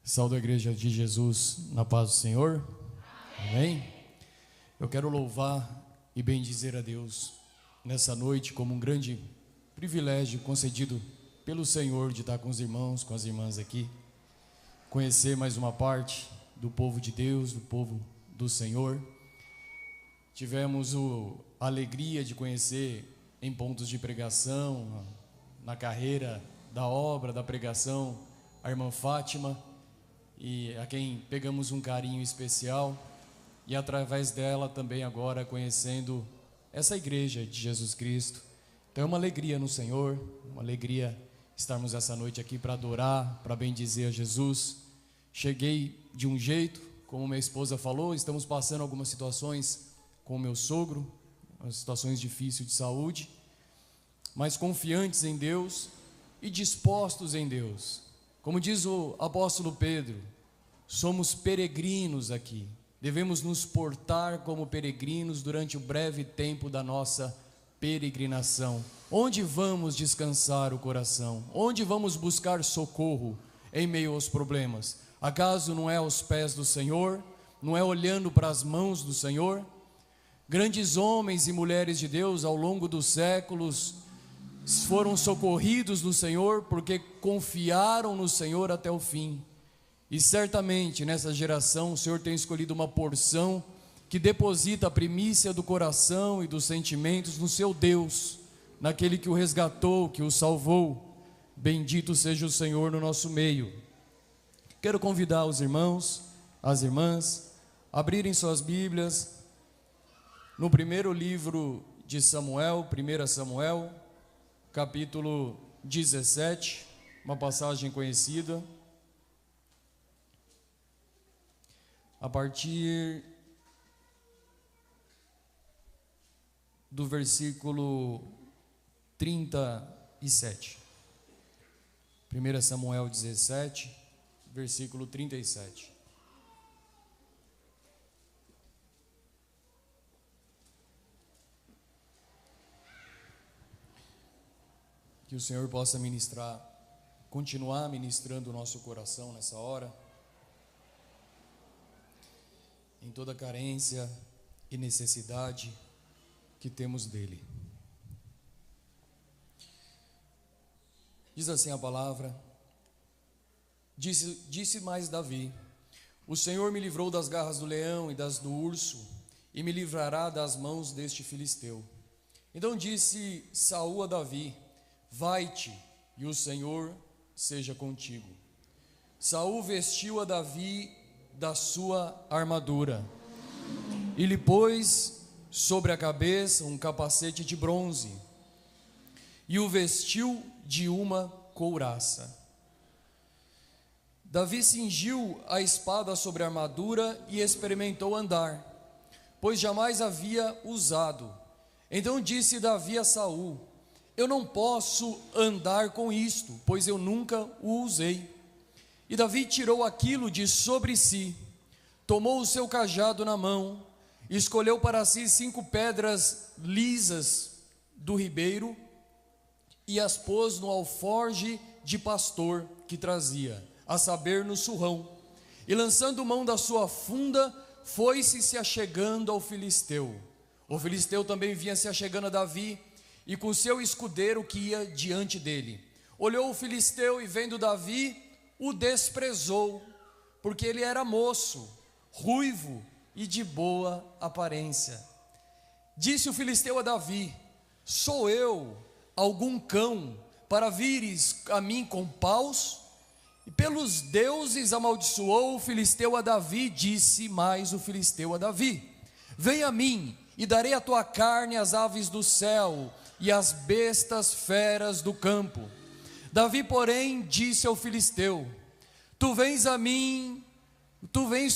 Saúdo a igreja de Jesus na paz do Senhor. Amém? Eu quero louvar e bendizer a Deus nessa noite como um grande privilégio concedido pelo Senhor de estar com os irmãos, com as irmãs aqui, conhecer mais uma parte do povo de Deus, do povo do Senhor. Tivemos a alegria de conhecer em pontos de pregação, na carreira da obra, da pregação, a irmã Fátima, e a quem pegamos um carinho especial, e através dela também agora conhecendo essa igreja de Jesus Cristo. Então é uma alegria no Senhor, uma alegria estarmos essa noite aqui para adorar, para bendizer a Jesus. Cheguei de um jeito, como minha esposa falou, estamos passando algumas situações com o meu sogro, situações difíceis de saúde, mas confiantes em Deus e dispostos em Deus. Como diz o apóstolo Pedro, somos peregrinos aqui, devemos nos portar como peregrinos durante o breve tempo da nossa peregrinação. Onde vamos descansar o coração? Onde vamos buscar socorro em meio aos problemas? Acaso não é aos pés do Senhor? Não é olhando para as mãos do Senhor? Grandes homens e mulheres de Deus ao longo dos séculos foram socorridos no Senhor porque confiaram no Senhor até o fim. E certamente nessa geração o Senhor tem escolhido uma porção que deposita a primícia do coração e dos sentimentos no seu Deus, naquele que o resgatou, que o salvou. Bendito seja o Senhor no nosso meio. Quero convidar os irmãos, as irmãs, a abrirem suas Bíblias no primeiro livro de Samuel, 1 Samuel, capítulo 17, uma passagem conhecida. A partir do versículo 37. 1 Samuel 17, versículo 37. Que o Senhor possa ministrar, continuar ministrando o nosso coração nessa hora, em toda carência e necessidade que temos dele. Diz assim a palavra: disse mais Davi: o Senhor me livrou das garras do leão e das do urso, e me livrará das mãos deste filisteu. Então disse Saul a Davi: vai-te, e o Senhor seja contigo. Saul vestiu a Davi da sua armadura, e lhe pôs sobre a cabeça um capacete de bronze, e o vestiu de uma couraça. Davi cingiu a espada sobre a armadura e experimentou andar, pois jamais havia usado. Então disse Davi a Saul: eu não posso andar com isto, pois eu nunca o usei. E Davi tirou aquilo de sobre si, tomou o seu cajado na mão, escolheu para si 5 pedras lisas do ribeiro e as pôs no alforje de pastor que trazia, a saber, no surrão. E lançando mão da sua funda, foi-se se achegando ao filisteu. O filisteu também vinha se achegando a Davi, e com seu escudeiro que ia diante dele. Olhou o filisteu e vendo Davi, o desprezou, porque ele era moço, ruivo e de boa aparência. Disse o filisteu a Davi: sou eu algum cão para vires a mim com paus? E pelos deuses amaldiçoou o filisteu a Davi. Disse mais o filisteu a Davi: vem a mim, e darei a tua carne às aves do céu e às bestas feras do campo. Davi, porém, disse ao filisteu: tu vens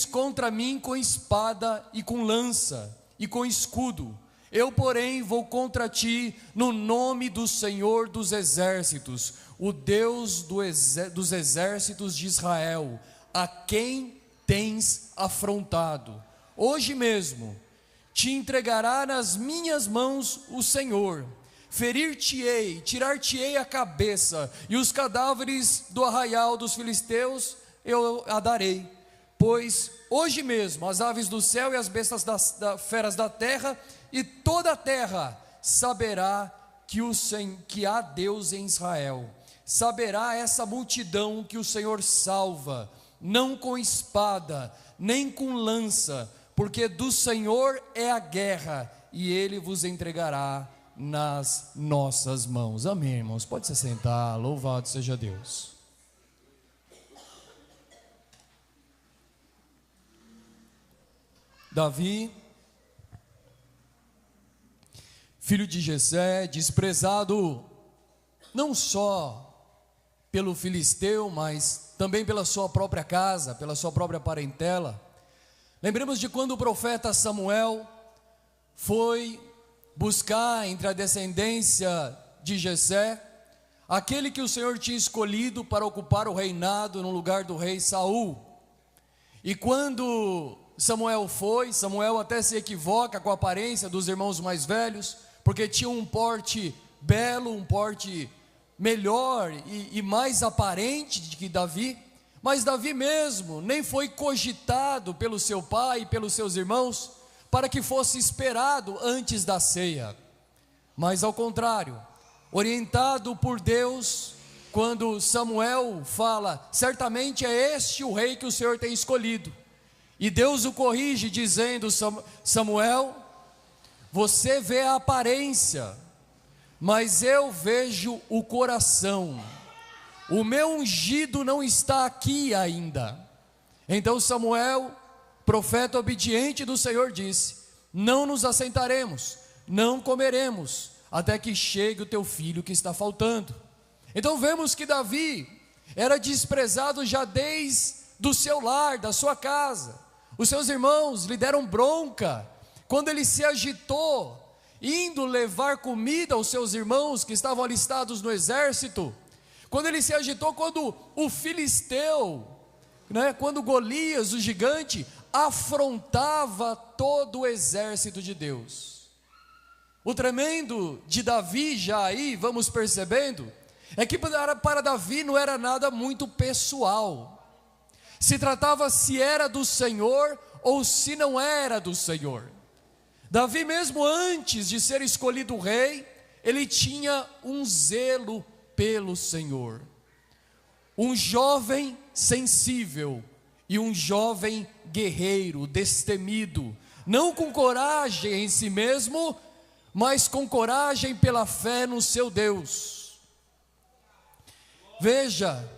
contra mim com espada e com lança e com escudo. Eu, porém, vou contra ti no nome do Senhor dos exércitos, o Deus dos exércitos de Israel, a quem tens afrontado. Hoje mesmo te entregará nas minhas mãos o Senhor. Ferir-te-ei, tirar-te-ei a cabeça, e os cadáveres do arraial dos filisteus eu a darei. Pois hoje mesmo as aves do céu e as bestas das feras da terra e toda a terra saberá que há Deus em Israel. Saberá essa multidão que o Senhor salva, não com espada, nem com lança, porque do Senhor é a guerra, e Ele vos entregará nas nossas mãos. Amém, irmãos? Pode se sentar, louvado seja Deus. Davi, filho de Jessé, desprezado não só pelo filisteu, mas também pela sua própria casa, pela sua própria parentela. Lembremos de quando o profeta Samuel foi buscar entre a descendência de Jessé aquele que o Senhor tinha escolhido para ocupar o reinado no lugar do rei Saul. E quando Samuel até se equivoca com a aparência dos irmãos mais velhos, porque tinha um porte belo, um porte melhor e mais aparente de que Davi, mas Davi mesmo nem foi cogitado pelo seu pai e pelos seus irmãos para que fosse esperado antes da ceia, mas ao contrário, orientado por Deus, quando Samuel fala, certamente é este o rei que o Senhor tem escolhido, e Deus o corrige dizendo, Samuel, você vê a aparência, mas eu vejo o coração, o meu ungido não está aqui ainda. Então Samuel, profeta obediente do Senhor, disse, não nos assentaremos, não comeremos, até que chegue o teu filho que está faltando. Então vemos que Davi era desprezado já desde o seu lar, da sua casa. Os seus irmãos lhe deram bronca, quando ele se agitou, indo levar comida aos seus irmãos que estavam alistados no exército, quando ele se agitou, quando o filisteu, quando Golias, o gigante, afrontava todo o exército de Deus. O tremendo de Davi, já aí, vamos percebendo, é que para Davi não era nada muito pessoal, se tratava se era do Senhor ou se não era do Senhor. Davi mesmo antes de ser escolhido rei, ele tinha um zelo pelo Senhor, um jovem sensível e um jovem guerreiro, destemido, não com coragem em si mesmo, mas com coragem pela fé no seu Deus. Veja,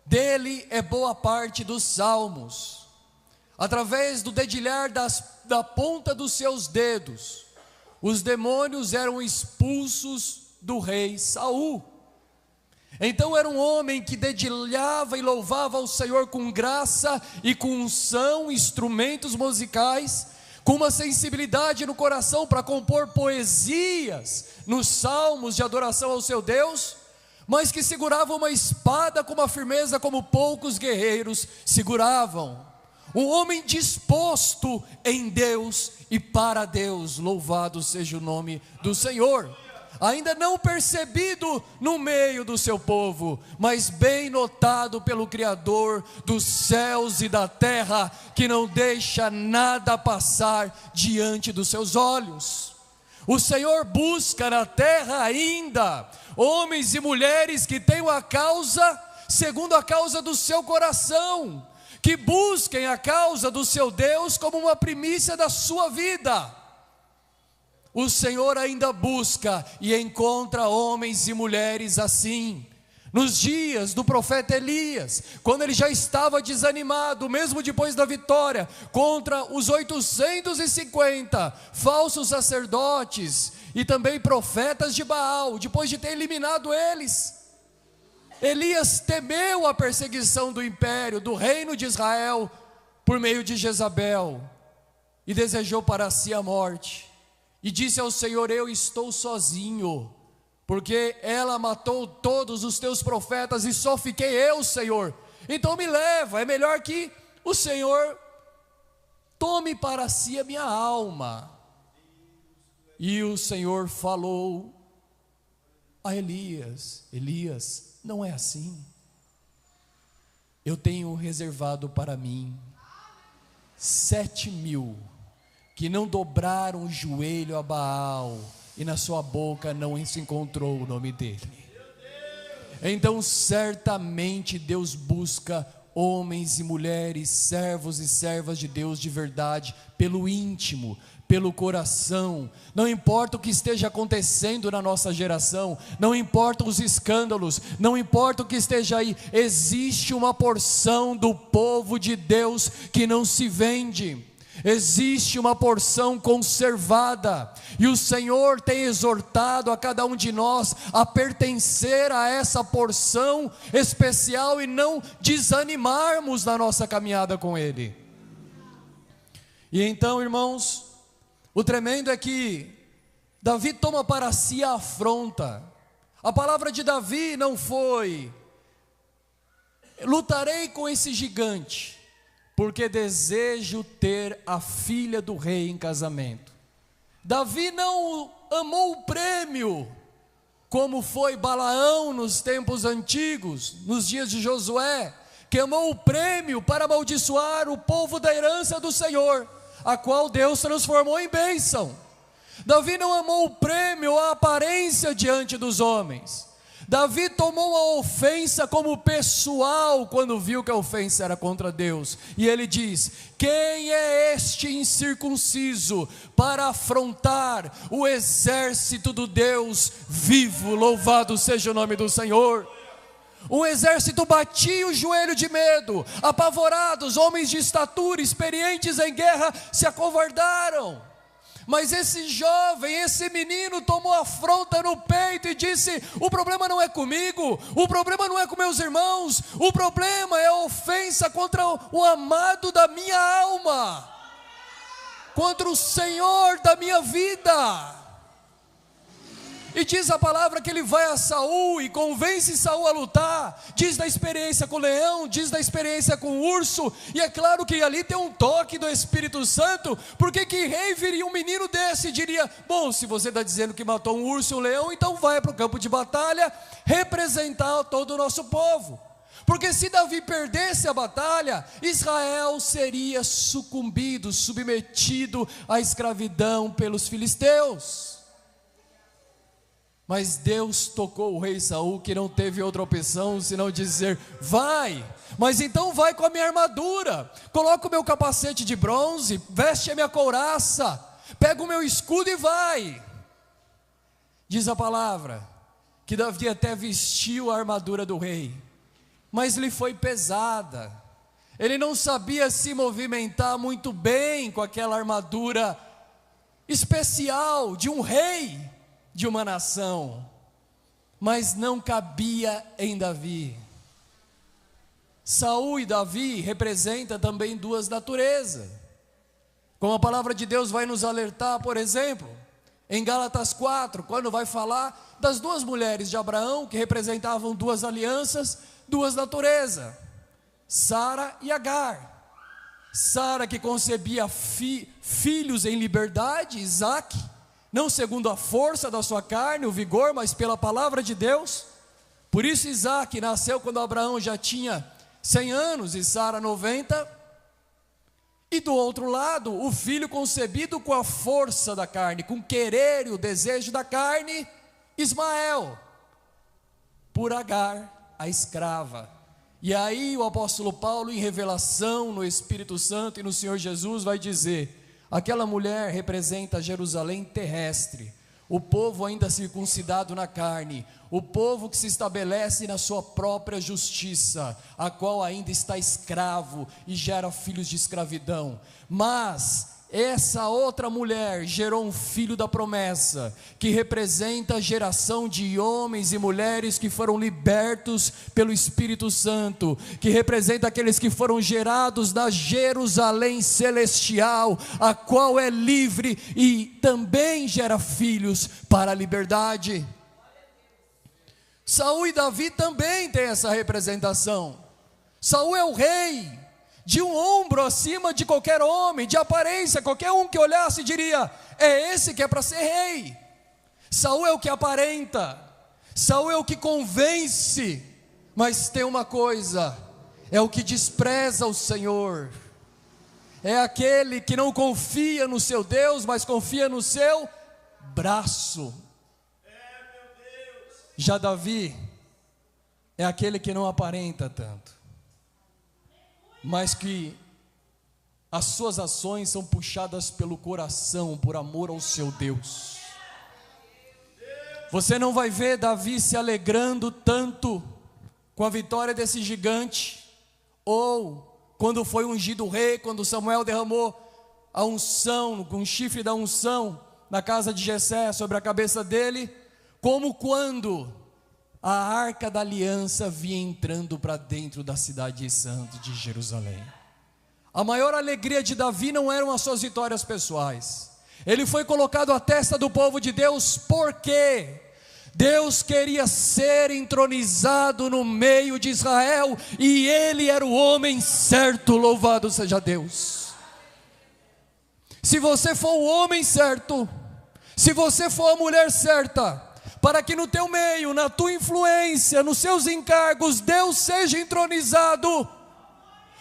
dele é boa parte dos salmos, através do dedilhar da ponta dos seus dedos, os demônios eram expulsos do rei Saul. Então era um homem que dedilhava e louvava ao Senhor com graça e com unção, instrumentos musicais, com uma sensibilidade no coração para compor poesias nos salmos de adoração ao seu Deus, mas que segurava uma espada com uma firmeza como poucos guerreiros seguravam. Um homem disposto em Deus e para Deus, louvado seja o nome do Senhor. Ainda não percebido no meio do seu povo, mas bem notado pelo Criador dos céus e da terra, que não deixa nada passar diante dos seus olhos. O Senhor busca na terra ainda homens e mulheres que tenham a causa segundo a causa do seu coração, que busquem a causa do seu Deus como uma primícia da sua vida. O Senhor ainda busca e encontra homens e mulheres assim. Nos dias do profeta Elias, quando ele já estava desanimado, mesmo depois da vitória, contra os 850 falsos sacerdotes e também profetas de Baal, depois de ter eliminado eles, Elias temeu a perseguição do império, do reino de Israel, por meio de Jezabel, e desejou para si a morte, e disse ao Senhor, eu estou sozinho, porque ela matou todos os teus profetas, e só fiquei eu, Senhor, então me leva, é melhor que o Senhor tome para si a minha alma. E o Senhor falou a Elias, Elias, não é assim. eu tenho reservado para mim 7.000 que não dobraram o joelho a Baal, e na sua boca não se encontrou o nome dele. Então certamente Deus busca homens e mulheres, servos e servas de Deus de verdade, pelo íntimo, pelo coração. Não importa o que esteja acontecendo na nossa geração, não importa os escândalos, não importa o que esteja aí, existe uma porção do povo de Deus que não se vende. Existe uma porção conservada, e o Senhor tem exortado a cada um de nós a pertencer a essa porção especial e não desanimarmos na nossa caminhada com Ele. E então, irmãos, o tremendo é que Davi toma para si a afronta. A palavra de Davi não foi: lutarei com esse gigante, porque desejo ter a filha do rei em casamento. Davi não amou o prêmio, como foi Balaão nos tempos antigos, nos dias de Josué, que amou o prêmio para amaldiçoar o povo da herança do Senhor, a qual Deus transformou em bênção. Davi não amou o prêmio, a aparência diante dos homens. Davi tomou a ofensa como pessoal, quando viu que a ofensa era contra Deus, e ele diz: quem é este incircunciso para afrontar o exército do Deus vivo? Louvado seja o nome do Senhor. Um exército batia o joelho de medo, apavorados, homens de estatura, experientes em guerra, se acovardaram. Mas esse jovem, esse menino tomou afronta no peito e disse: o problema não é comigo, o problema não é com meus irmãos, o problema é a ofensa contra o amado da minha alma, contra o Senhor da minha vida. E diz a palavra que ele vai a Saul e convence Saul a lutar. Diz da experiência com o leão, diz da experiência com o urso. E é claro que ali tem um toque do Espírito Santo. Porque que rei viria um menino desse e diria: bom, se você está dizendo que matou um urso e um leão, então vai para o campo de batalha representar todo o nosso povo. Porque se Davi perdesse a batalha, Israel seria sucumbido, submetido à escravidão pelos filisteus. Mas Deus tocou o rei Saul, que não teve outra opção senão dizer: vai, mas então vai com a minha armadura, coloca o meu capacete de bronze, veste a minha couraça, pega o meu escudo e vai. Diz a palavra que Davi até vestiu a armadura do rei, mas lhe foi pesada. Ele não sabia se movimentar muito bem com aquela armadura especial de um rei, de uma nação, mas não cabia em Davi. Saul e Davi representam também duas naturezas, como a palavra de Deus vai nos alertar, por exemplo, em Gálatas 4, quando vai falar das duas mulheres de Abraão, que representavam duas alianças, duas naturezas, Sara e Agar. Sara, que concebia filhos em liberdade, Isaac, não segundo a força da sua carne, o vigor, mas pela palavra de Deus. Por isso Isaac nasceu quando Abraão já tinha 100 anos e Sara 90. E do outro lado, o filho concebido com a força da carne, com querer e o desejo da carne, Ismael, por Agar, a escrava. E aí o apóstolo Paulo, em revelação no Espírito Santo e no Senhor Jesus, vai dizer: aquela mulher representa Jerusalém terrestre, o povo ainda circuncidado na carne, o povo que se estabelece na sua própria justiça, a qual ainda está escravo e gera filhos de escravidão. Mas essa outra mulher gerou um filho da promessa, que representa a geração de homens e mulheres que foram libertos pelo Espírito Santo, que representa aqueles que foram gerados da Jerusalém celestial, a qual é livre e também gera filhos para a liberdade. Saul e Davi também têm essa representação. Saul é o rei, de um ombro acima de qualquer homem, de aparência, qualquer um que olhasse diria: é esse que é para ser rei. Saul é o que aparenta, Saul é o que convence, mas tem uma coisa: é o que despreza o Senhor, é aquele que não confia no seu Deus, mas confia no seu braço. Já Davi é aquele que não aparenta tanto, mas que as suas ações são puxadas pelo coração, por amor ao seu Deus. Você não vai ver Davi se alegrando tanto com a vitória desse gigante, ou quando foi ungido o rei, quando Samuel derramou a unção, com o chifre da unção na casa de Jessé sobre a cabeça dele, como quando a arca da aliança vinha entrando para dentro da cidade santa de Jerusalém. A maior alegria de Davi não eram as suas vitórias pessoais. Ele foi colocado à testa do povo de Deus porque Deus queria ser entronizado no meio de Israel, e ele era o homem certo, louvado seja Deus. Se você for o homem certo, se você for a mulher certa, para que no teu meio, na tua influência, nos seus encargos, Deus seja entronizado,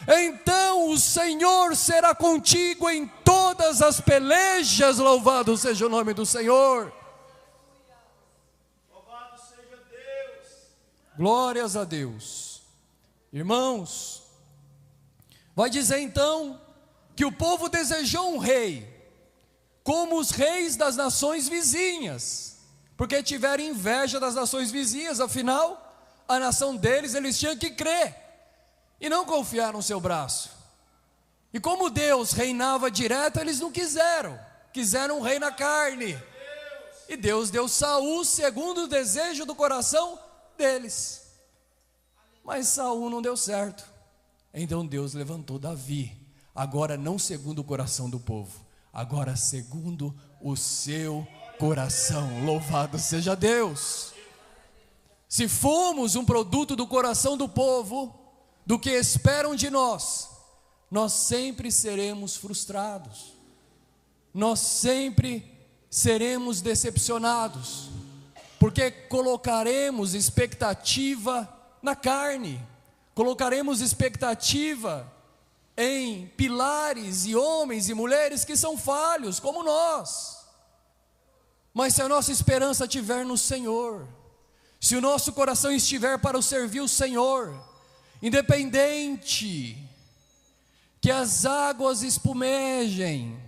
então o Senhor será contigo em todas as pelejas, louvado seja o nome do Senhor. Louvado seja Deus. Glórias a Deus. Irmãos, vai dizer então que o povo desejou um rei, como os reis das nações vizinhas, porque tiveram inveja das nações vizinhas, afinal, a nação deles, eles tinham que crer, e não confiar no seu braço. E como Deus reinava direto, eles não quiseram um rei na carne. E Deus deu Saul segundo o desejo do coração deles. Mas Saul não deu certo. Então Deus levantou Davi, agora não segundo o coração do povo, agora segundo o seu coração. Louvado seja Deus. Se formos um produto do coração do povo, do que esperam de nós, nós sempre seremos frustrados, nós sempre seremos decepcionados, porque colocaremos expectativa na carne, colocaremos expectativa em pilares e homens e mulheres que são falhos, como nós. Mas se a nossa esperança estiver no Senhor, se o nosso coração estiver para o servir o Senhor, independente que as águas espumejem,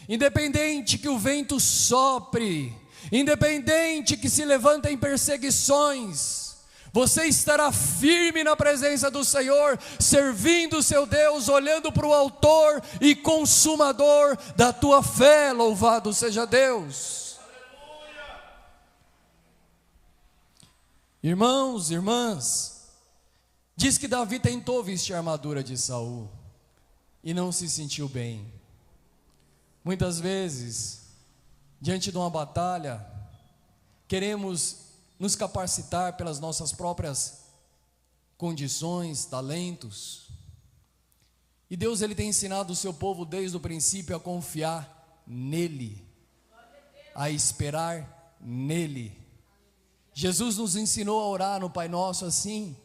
independente que o vento sopre, independente que se levantem perseguições, você estará firme na presença do Senhor, servindo o seu Deus, olhando para o autor e consumador da tua fé. Louvado seja Deus. Aleluia. Irmãos, irmãs, diz que Davi tentou vestir a armadura de Saul e não se sentiu bem. Muitas vezes, diante de uma batalha, queremos nos capacitar pelas nossas próprias condições, talentos. E Deus, Ele tem ensinado o seu povo desde o princípio a confiar nele, a esperar nele. Jesus nos ensinou a orar no Pai Nosso assim: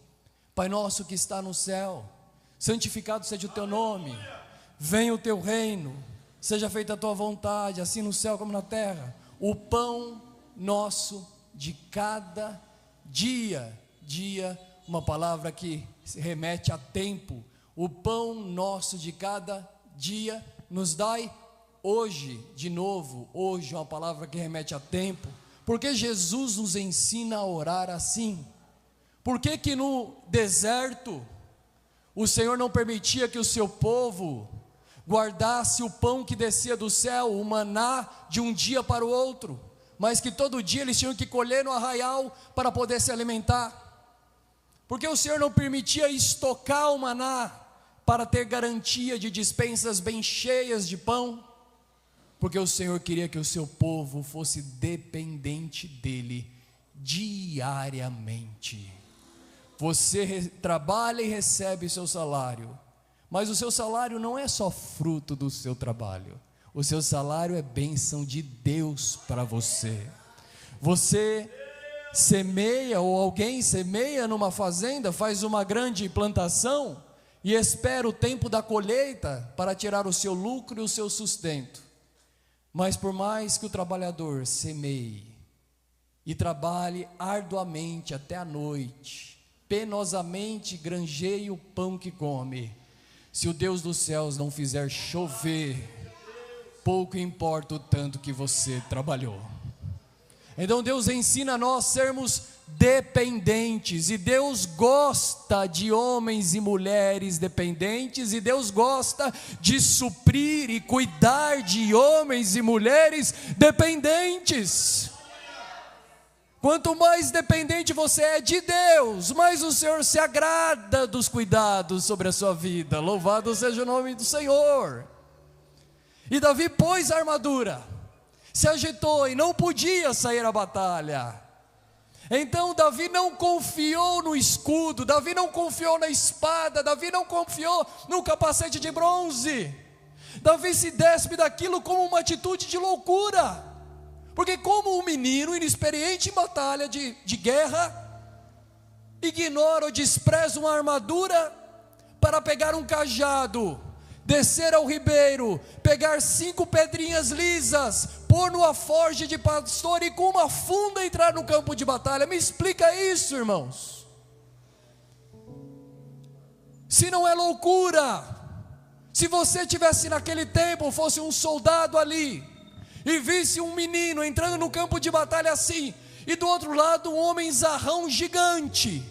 Pai nosso que está no céu, santificado seja o teu nome, venha o teu reino, seja feita a tua vontade, assim no céu como na terra. O pão nosso de cada dia, uma palavra que se remete a tempo. O pão nosso de cada dia nos dai hoje, de novo, hoje, uma palavra que remete a tempo, porque Jesus nos ensina a orar assim. Por que que no deserto o Senhor não permitia que o seu povo guardasse o pão que descia do céu, o maná, de um dia para o outro, mas que todo dia eles tinham que colher no arraial para poder se alimentar? Porque o Senhor não permitia estocar o maná para ter garantia de dispensas bem cheias de pão? Porque o Senhor queria que o seu povo fosse dependente dele diariamente. Você trabalha e recebe o seu salário, mas o seu salário não é só fruto do seu trabalho. O seu salário é bênção de Deus para você. Você semeia, ou alguém semeia numa fazenda, faz uma grande plantação, e espera o tempo da colheita para tirar o seu lucro e o seu sustento. Mas por mais que o trabalhador semeie e trabalhe arduamente até a noite, penosamente granjeie o pão que come, se o Deus dos céus não fizer chover, pouco importa o tanto que você trabalhou. Então Deus ensina a nós sermos dependentes, e Deus gosta de homens e mulheres dependentes, e Deus gosta de suprir e cuidar de homens e mulheres dependentes. Quanto mais dependente você é de Deus, mais o Senhor se agrada dos cuidados sobre a sua vida. Louvado seja o nome do Senhor. E Davi pôs a armadura, se agitou e não podia sair à batalha. Então Davi não confiou no escudo, Davi não confiou na espada, Davi não confiou no capacete de bronze. Davi se despe daquilo como uma atitude de loucura, porque como um menino inexperiente em batalha de guerra, ignora ou despreza uma armadura para pegar um cajado, descer ao ribeiro, pegar 5 pedrinhas lisas, pôr no alforje de pastor e com uma funda entrar no campo de batalha. Me explica isso, irmãos. Se não é loucura, se você tivesse naquele tempo, fosse um soldado ali, e visse um menino entrando no campo de batalha assim, e do outro lado um homem zarrão gigante,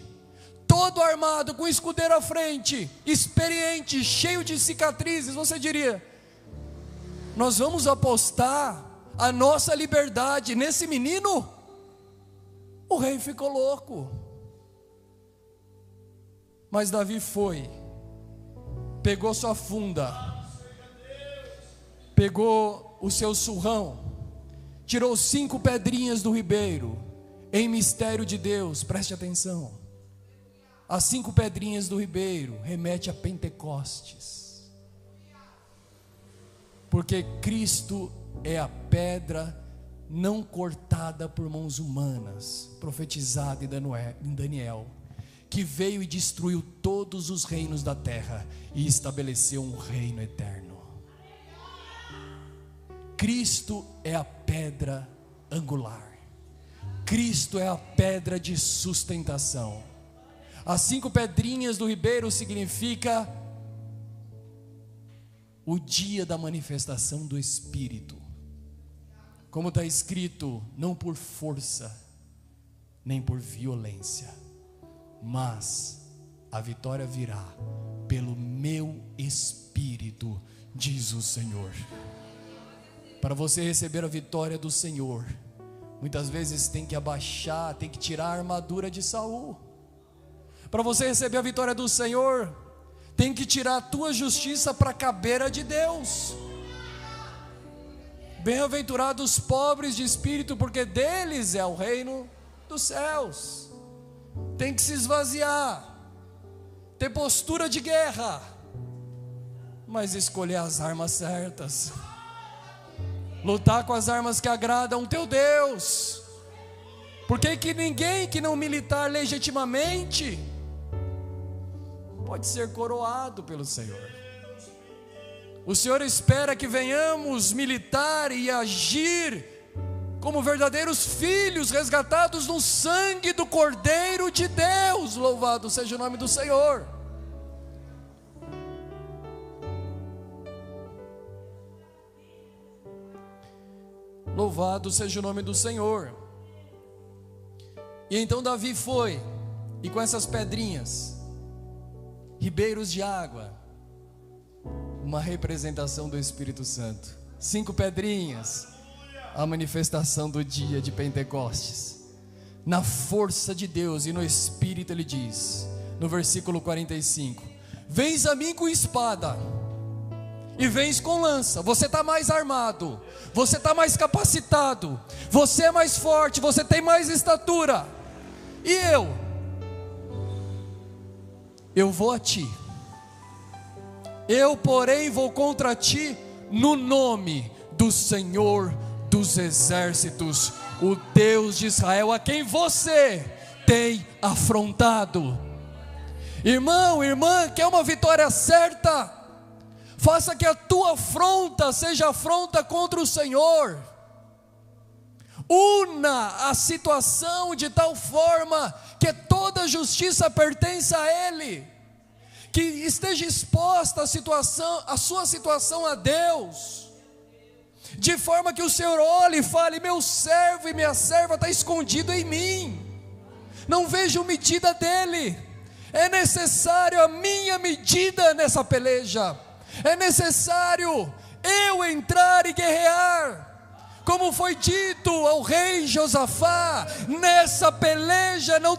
todo armado, com escudeiro à frente, experiente, cheio de cicatrizes, você diria: nós vamos apostar a nossa liberdade nesse menino? O rei ficou louco. Mas Davi foi, pegou sua funda, pegou o seu surrão, tirou 5 pedrinhas do ribeiro, em mistério de Deus, preste atenção. As 5 pedrinhas do ribeiro remete a Pentecostes, porque Cristo é a pedra não cortada por mãos humanas, profetizada em Daniel, que veio e destruiu todos os reinos da terra e estabeleceu um reino eterno. Cristo é a pedra angular, Cristo é a pedra de sustentação. As 5 pedrinhas do ribeiro significa o dia da manifestação do Espírito, como está escrito: não por força, nem por violência, mas a vitória virá pelo meu Espírito, diz o Senhor. Para você receber a vitória do Senhor, muitas vezes tem que abaixar, tem que tirar a armadura de Saul. Para você receber a vitória do Senhor, tem que tirar a tua justiça para caber a de Deus. Bem-aventurados os pobres de espírito, porque deles é o reino dos céus. Tem que se esvaziar, ter postura de guerra, mas escolher as armas certas, lutar com as armas que agradam o teu Deus, porque que ninguém que não militar legitimamente pode ser coroado pelo Senhor. O Senhor espera que venhamos militar e agir como verdadeiros filhos resgatados no sangue do Cordeiro de Deus. Louvado seja o nome do Senhor. Louvado seja o nome do Senhor. E então Davi foi, e com essas pedrinhas, ribeiros de água, uma representação do Espírito Santo. 5 pedrinhas, a manifestação do dia de Pentecostes. Na força de Deus e no Espírito ele diz, no versículo 45: vens a mim com espada, e vens com lança. Você está mais armado, você está mais capacitado, você é mais forte, você tem mais estatura. E eu vou a ti. Eu, porém, vou contra ti no nome do Senhor dos exércitos, o Deus de Israel, a quem você tem afrontado. Irmão, irmã, quer uma vitória certa? Faça que a tua afronta seja afronta contra o Senhor. Una a situação de tal forma que toda justiça pertença a Ele, que esteja exposta a sua situação a Deus, de forma que o Senhor olhe e fale: meu servo e minha serva está escondido em mim, não vejo medida dele, é necessário a minha medida nessa peleja, é necessário eu entrar e guerrear, como foi dito ao rei Josafá: nessa peleja não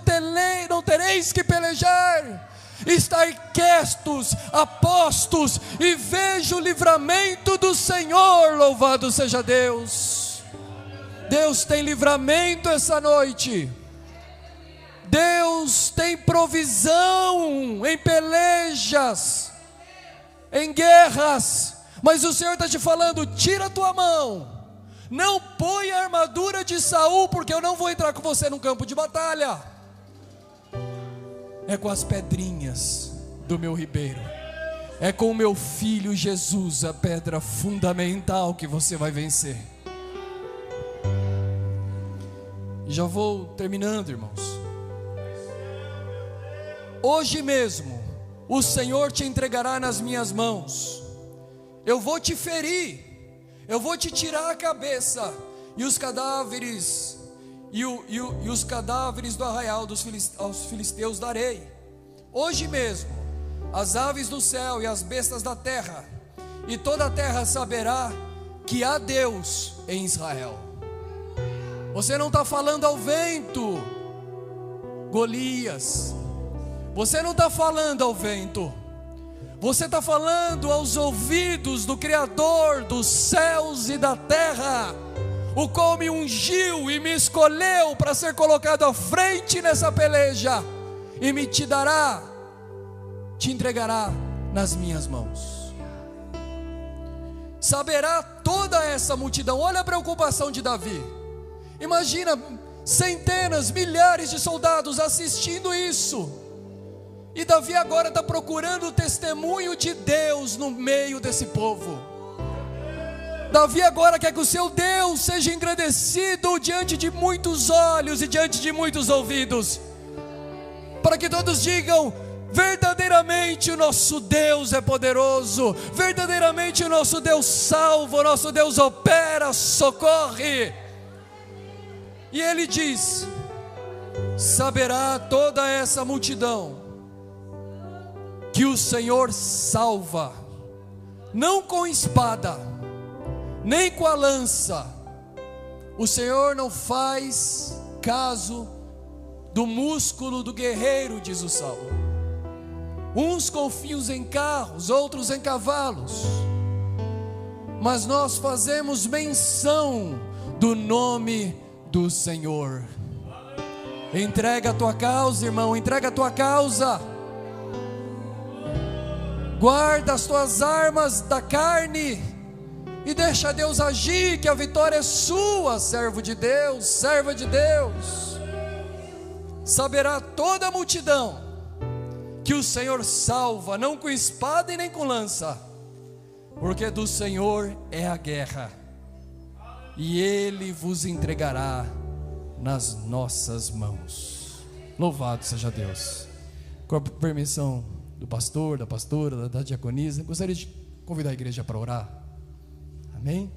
tereis que pelejar, estai questos, apostos, e vejo o livramento do Senhor. Louvado seja Deus. Deus tem livramento essa noite. Deus tem provisão em pelejas, em guerras. Mas o Senhor está te falando: tira a tua mão, não põe a armadura de Saul, porque eu não vou entrar com você no campo de batalha. É com as pedrinhas do meu ribeiro, é com o meu filho Jesus, a pedra fundamental, que você vai vencer. E já vou terminando, irmãos. Hoje mesmo o Senhor te entregará nas minhas mãos. Eu vou te ferir, eu vou te tirar a cabeça, e os cadáveres os cadáveres do arraial aos filisteus darei. Hoje mesmo as aves do céu e as bestas da terra, e toda a terra saberá que há Deus em Israel. Você não está falando ao vento, Golias. Você não está falando ao vento, você está falando aos ouvidos do Criador dos céus e da terra, o qual me ungiu e me escolheu para ser colocado à frente nessa peleja, e me te entregará nas minhas mãos. Saberá toda essa multidão. Olha a preocupação de Davi. Imagina centenas, milhares de soldados assistindo isso, e Davi agora está procurando o testemunho de Deus no meio desse povo. Davi agora quer que o seu Deus seja engrandecido diante de muitos olhos e diante de muitos ouvidos, para que todos digam: verdadeiramente o nosso Deus é poderoso, verdadeiramente o nosso Deus salva, o nosso Deus opera, socorre. E ele diz: saberá toda essa multidão que o Senhor salva, não com espada, nem com a lança. O Senhor não faz caso do músculo do guerreiro, diz o Salmo. Uns confiam em carros, outros em cavalos, mas nós fazemos menção do nome do Senhor. Entrega a tua causa, irmão, entrega a tua causa. Guarda as tuas armas da carne e deixa Deus agir, que a vitória é sua, servo de Deus, serva de Deus. Saberá toda a multidão que o Senhor salva, não com espada e nem com lança, porque do Senhor é a guerra, e Ele vos entregará nas nossas mãos. Louvado seja Deus. Com a permissão do pastor, da pastora, da diaconisa, gostaria de convidar a igreja para orar. Amém?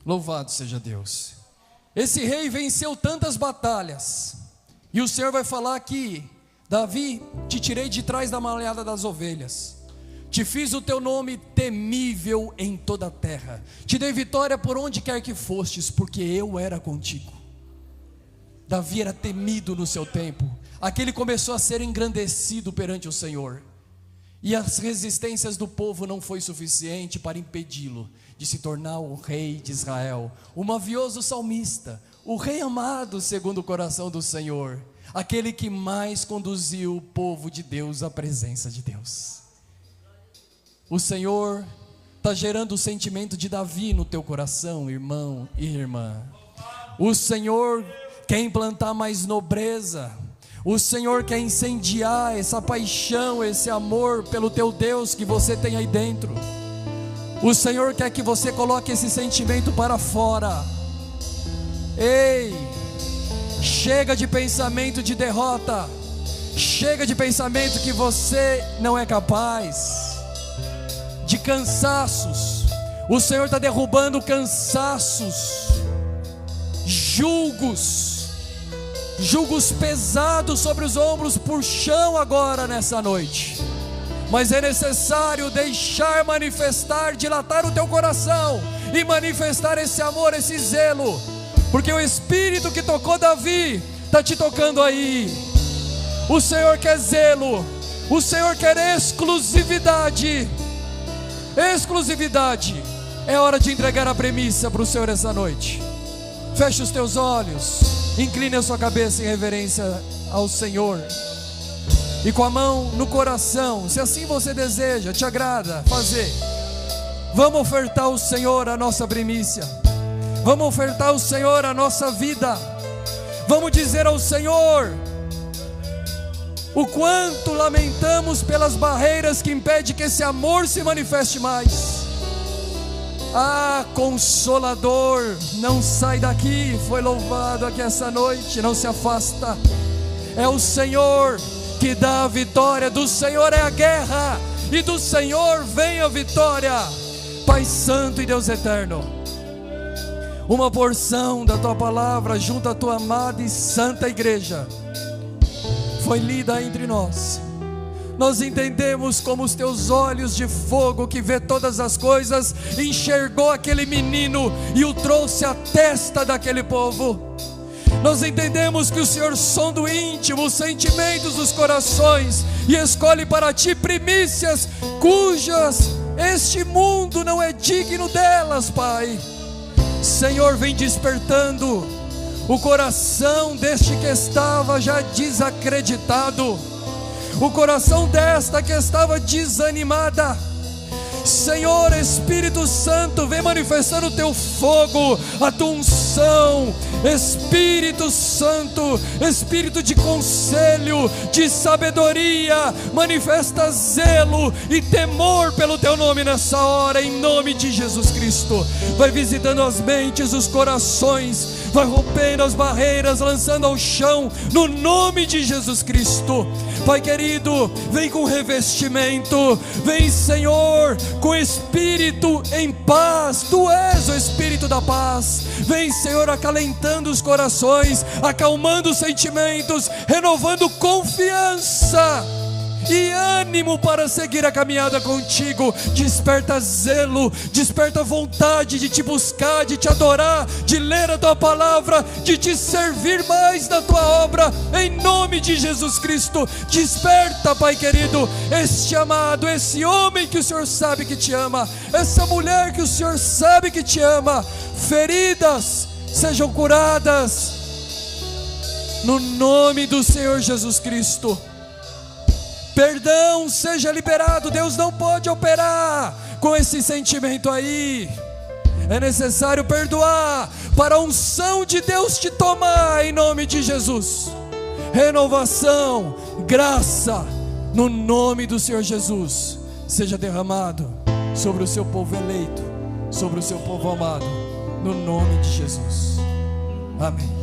Louvado seja Deus. Esse rei venceu tantas batalhas, e o Senhor vai falar que: Davi, te tirei de trás da malhada das ovelhas, te fiz o teu nome temível em toda a terra, te dei vitória por onde quer que fostes, porque eu era contigo. Davi era temido no seu tempo. Aqui ele começou a ser engrandecido perante o Senhor, e as resistências do povo não foi suficiente para impedi-lo de se tornar o rei de Israel, o mavioso salmista, o rei amado segundo o coração do Senhor, aquele que mais conduziu o povo de Deus à presença de Deus. O Senhor está gerando o sentimento de Davi no teu coração, irmão e irmã. O Senhor quer implantar mais nobreza. O Senhor quer incendiar essa paixão, esse amor pelo teu Deus que você tem aí dentro. O Senhor quer que você coloque esse sentimento para fora. Ei, chega de pensamento de derrota. Chega de pensamento que você não é capaz. De cansaços. O Senhor está derrubando cansaços, julgos pesados sobre os ombros por chão agora nessa noite. Mas é necessário deixar manifestar, dilatar o teu coração e manifestar esse amor, esse zelo, porque o Espírito que tocou Davi está te tocando aí. O Senhor quer zelo, o Senhor quer exclusividade. Exclusividade. É hora de entregar a premissa para o Senhor essa noite. Feche os teus olhos, incline a sua cabeça em reverência ao Senhor, e com a mão no coração, se assim você deseja, te agrada fazer, vamos ofertar ao Senhor a nossa primícia. Vamos ofertar ao Senhor a nossa vida. Vamos dizer ao Senhor o quanto lamentamos pelas barreiras que impedem que esse amor se manifeste mais. Ah, Consolador, não sai daqui, foi louvado aqui essa noite, não se afasta. É o Senhor que dá a vitória, do Senhor é a guerra, e do Senhor vem a vitória. Pai Santo e Deus Eterno, uma porção da Tua palavra junto à Tua amada e santa igreja foi lida entre nós. Nós entendemos como os Teus olhos de fogo que vê todas as coisas enxergou aquele menino e o trouxe à testa daquele povo. Nós entendemos que o Senhor sonda o íntimo, os sentimentos dos corações, e escolhe para Ti primícias cujas este mundo não é digno delas, Pai. Senhor, vem despertando o coração deste que estava já desacreditado, o coração desta que estava desanimada. Senhor, Espírito Santo, vem manifestando o Teu fogo, a Tua unção. Espírito Santo, Espírito de conselho, de sabedoria, manifesta zelo e temor pelo Teu nome nessa hora, em nome de Jesus Cristo. Vai visitando as mentes, os corações, vai rompendo as barreiras, lançando ao chão, no nome de Jesus Cristo. Pai querido, vem com revestimento, vem, Senhor, com espírito em paz. Tu és o Espírito da paz. Vem, Senhor, acalentando os corações, acalmando os sentimentos, renovando confiança e ânimo para seguir a caminhada contigo. Desperta zelo, desperta vontade de te buscar, de te adorar, de ler a tua palavra, de te servir mais na tua obra, em nome de Jesus Cristo. Desperta, Pai querido, este amado, esse homem que o Senhor sabe que te ama, essa mulher que o Senhor sabe que te ama. Feridas sejam curadas no nome do Senhor Jesus Cristo. Perdão seja liberado. Deus não pode operar com esse sentimento aí. É necessário perdoar para a unção de Deus te tomar, em nome de Jesus. Renovação, graça, no nome do Senhor Jesus, seja derramado sobre o seu povo eleito, sobre o seu povo amado, no nome de Jesus. Amém.